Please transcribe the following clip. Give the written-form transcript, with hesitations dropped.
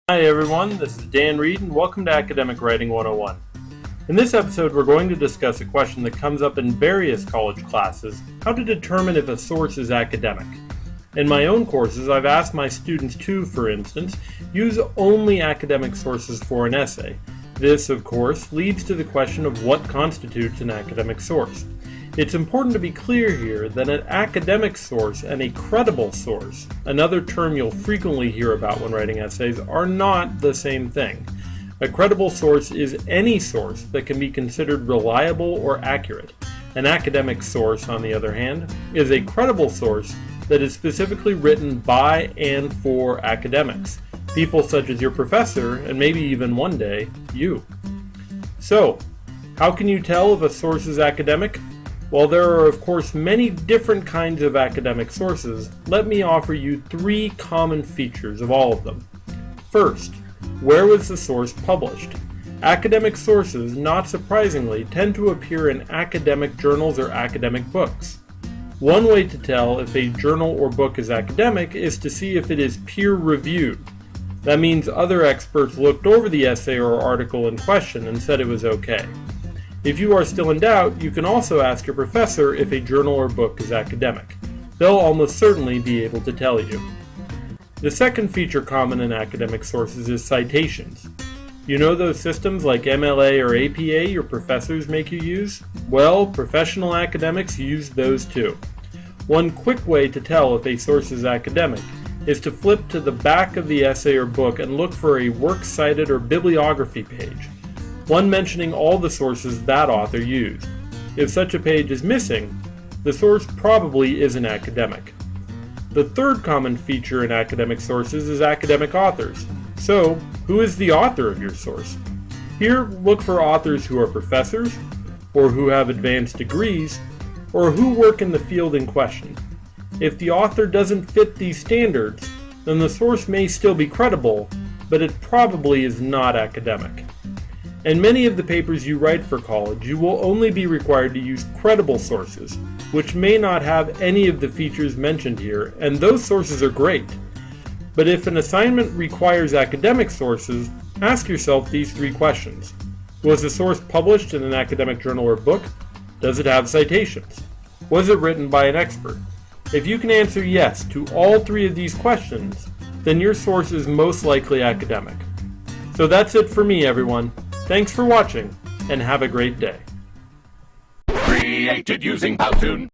Hi everyone, this is Dan Reed and welcome to Academic Writing 101. In this episode we're going to discuss a question that comes up in various college classes: how to determine if a source is academic. In my own courses I've asked my students to, for instance, use only academic sources for an essay. This, of course, leads to the question of what constitutes an academic source. It's important to be clear here that an academic source and a credible source, another term you'll frequently hear about when writing essays, are not the same thing. A credible source is any source that can be considered reliable or accurate. An academic source, on the other hand, is a credible source that is specifically written by and for academics, people such as your professor and maybe even one day, you. So, how can you tell if a source is academic? While there are of course many different kinds of academic sources, let me offer you three common features of all of them. First, where was the source published? Academic sources, not surprisingly, tend to appear in academic journals or academic books. One way to tell if a journal or book is academic is to see if it is peer-reviewed. That means other experts looked over the essay or article in question and said it was okay. If you are still in doubt, you can also ask your professor if a journal or book is academic. They'll almost certainly be able to tell you. The second feature common in academic sources is citations. You know those systems like MLA or APA your professors make you use? Well, professional academics use those too. One quick way to tell if a source is academic is to flip to the back of the essay or book and look for a works cited or bibliography page, one mentioning all the sources that author used. If such a page is missing, the source probably isn't academic. The third common feature in academic sources is academic authors. So, who is the author of your source? Here, look for authors who are professors, or who have advanced degrees, or who work in the field in question. If the author doesn't fit these standards, then the source may still be credible, but it probably is not academic. In many of the papers you write for college, you will only be required to use credible sources, which may not have any of the features mentioned here, and those sources are great. But if an assignment requires academic sources, ask yourself these three questions. Was the source published in an academic journal or book? Does it have citations? Was it written by an expert? If you can answer yes to all three of these questions, then your source is most likely academic. So that's it for me, everyone. Thanks for watching, and have a great day. Created using Powtoon.